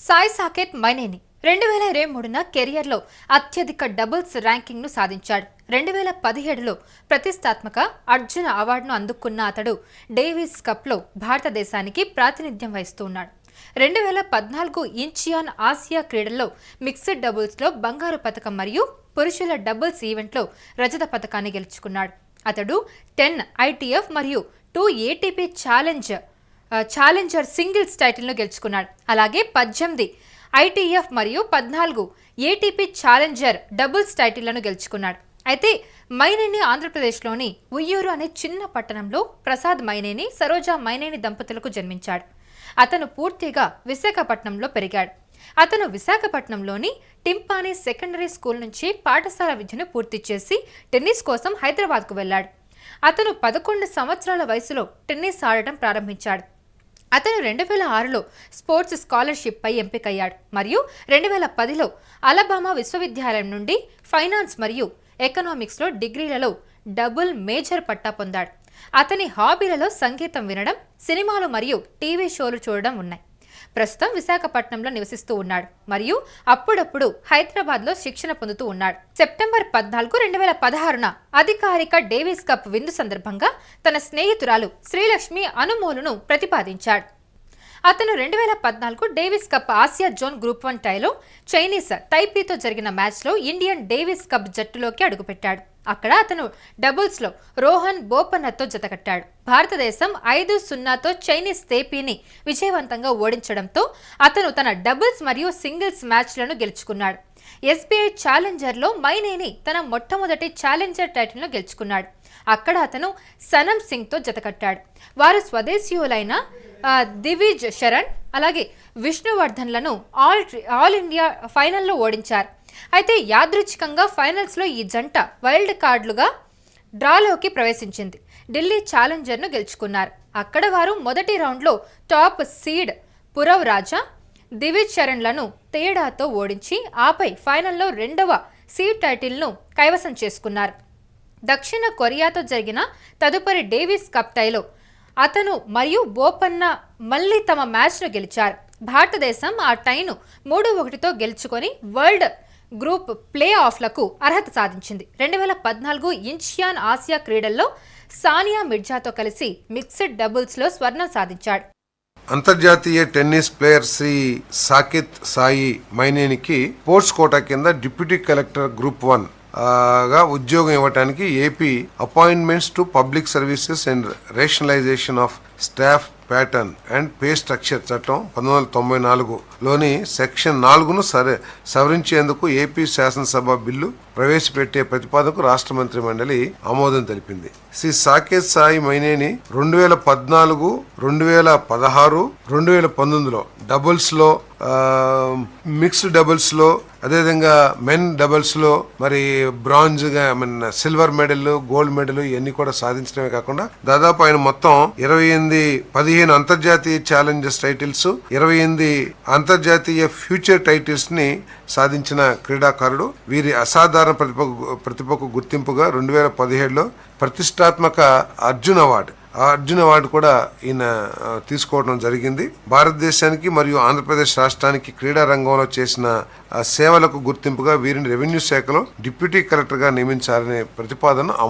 సాయి సాకేత్ మైనేని 2023 కెరియర్లో అత్యధిక డబుల్స్ ర్యాంకింగ్ను సాధించాడు. 2017లో ప్రతిష్టాత్మక అర్జున అవార్డును అందుకున్న అతడు డేవిస్ కప్లో భారతదేశానికి ప్రాతినిధ్యం వహిస్తున్నాడు. 2014 ఇంచియాన్ ఆసియా క్రీడల్లో మిక్స్డ్ డబుల్స్లో బంగారు పతకం మరియు పురుషుల డబుల్స్ ఈవెంట్లో రజత పతకాన్ని గెలుచుకున్నాడు. అతడు 10 ITF మరియు 2 ATP ఛాలెంజర్ సింగిల్స్ టైటిల్ను గెలుచుకున్నాడు. అలాగే 18 ITF మరియు 14 ATP ఛాలెంజర్ డబుల్స్ టైటిళ్లను గెలుచుకున్నాడు. అయితే మైనేని ఆంధ్రప్రదేశ్లోని ఉయ్యూరు అనే చిన్న పట్టణంలో ప్రసాద్ మైనేని, సరోజా మైనేని దంపతులకు జన్మించాడు. అతను పూర్తిగా విశాఖపట్నంలో పెరిగాడు. అతను విశాఖపట్నంలోని టింపానీ సెకండరీ స్కూల్ నుంచి పాఠశాల విద్యను పూర్తి చేసి టెన్నిస్ కోసం హైదరాబాద్కు వెళ్లాడు. అతను 11 సంవత్సరాల వయసులో టెన్నిస్ ఆడటం ప్రారంభించాడు. అతను 2006లో స్పోర్ట్స్ స్కాలర్షిప్ పై ఎంపికయ్యాడు మరియు 2010లో అలబామా విశ్వవిద్యాలయం నుండి ఫైనాన్స్ మరియు ఎకనామిక్స్లో డిగ్రీలలో డబుల్ మేజర్ పట్టా పొందాడు. అతని హాబీలలో సంగీతం వినడం, సినిమాలు మరియు టీవీ షోలు చూడడం ఉన్నాయి. ప్రస్తుతం విశాఖపట్నంలో నివసిస్తూ ఉన్నాడు మరియు అప్పుడప్పుడు హైదరాబాద్లో శిక్షణ పొందుతూ ఉన్నాడు. సెప్టెంబర్ 14, 2016న అధికారిక డేవిస్ కప్ విందు సందర్భంగా తన స్నేహితురాలు శ్రీలక్ష్మి అనుమోలును ప్రతిపాదించాడు. అతను 2014 Davis Cup Asia zone group 1 టైలో చైనీస్ తైపీతో జరిగిన మ్యాచ్లో ఇండియన్ డేవిస్ కప్ జట్టులోకి అడుగుపెట్టాడు. అక్కడ అతను డబుల్స్లో రోహన్ బోపన్నతో జతకట్టాడు. భారతదేశం 5-0తో చైనీస్ తైపీని విజయవంతంగా ఓడించడంతో అతను తన డబుల్స్ మరియు సింగిల్స్ మ్యాచ్లను గెలుచుకున్నాడు. SBI ఛాలెంజర్లో మైనేని తన మొట్టమొదటి ఛాలెంజర్ టైటిల్ను గెలుచుకున్నాడు. అక్కడ అతను సనమ్ సింగ్తో జతకట్టాడు. వారు స్వదేశీయులైన దివిజ్ శరణ్ అలాగే విష్ణువర్ధన్లను ఆల్ ఇండియా ఫైనల్లో ఓడించారు. అయితే యాదృచ్ఛికంగా ఫైనల్స్లో ఈ జంట వైల్డ్ కార్డులుగా డ్రాలోకి ప్రవేశించింది. ఢిల్లీ ఛాలెంజర్ను గెలుచుకున్నారు. అక్కడ వారు మొదటి రౌండ్లో టాప్ సీడ్ పురవ్ రాజా, దివిజ్ శరణ్లను తేడాతో ఓడించి ఆపై ఫైనల్లో 2వ సీడ్ టైటిల్ను కైవసం చేసుకున్నారు. దక్షిణ కొరియాతో జరిగిన తదుపరి డేవిస్ కప్ టైలో అతను మరియు బోపన్న మళ్లీ తమ మ్యాచ్ను గెలిచారు. భారతదేశం ఆ టైను 3-1తో గెలుచుకొని వరల్డ్ గ్రూప్ ప్లే ఆఫ్లకు అర్హత సాధించింది. 2014 ఇంచియాన్ ఆసియా క్రీడల్లో సానియా మిర్జాతో కలిసి మిక్స్డ్ డబుల్స్లో స్వర్ణం సాధించాడు. అంతర్జాతీయ టెన్నిస్ ప్లేయర్ శ్రీ సాకేత్ సాయి మైనేనికి స్పోర్ట్స్ కోటా కింద డిప్యూటీ కలెక్టర్ గ్రూప్ 1 గా ఉద్యోగం ఇవ్వడానికి AP appointments to public services and rationalisation of staff pattern and pay structure చట్టం 1994లోని సెక్షన్ 4ను సవరించేందుకు ఏపీ శాసనసభ బిల్లు ప్రవేశపెట్టే ప్రతిపాదనకు రాష్ట్ర మంత్రి మండలి ఆమోదం తెలిపింది. శ్రీ సాకేత్ సాయి మైనేని 2014, 2016, 2019లో డబుల్స్లో, మిక్స్డ్ డబుల్స్లో, అదేవిధంగా మెన్ డబుల్స్లో మరి బ్రాంజ్గా సిల్వర్ మెడల్, గోల్డ్ మెడల్ ఇవన్నీ కూడా సాధించడమే కాకుండా దాదాపు ఆయన మొత్తం 15 అంతర్జాతీయ ఛాలెంజర్స్ టైటిల్స్, 28 అంతర్జాతీయ ఫ్యూచర్ టైటిల్స్ ని సాధించిన క్రీడాకారుడు. వీరి అసాధారణ ప్రతిభకు గుర్తింపుగా 2017లో ప్రతిష్టాత్మక అర్జున్ అవార్డు కూడా ఈయన తీసుకోవడం జరిగింది. భారతదేశానికి మరియు ఆంధ్రప్రదేశ్ రాష్ట్రానికి క్రీడా రంగంలో చేసిన సేవలకు గుర్తింపుగా వీరిని రెవెన్యూ శాఖలో డిప్యూటీ కలెక్టర్గా నియమించాలనే ప్రతిపాదన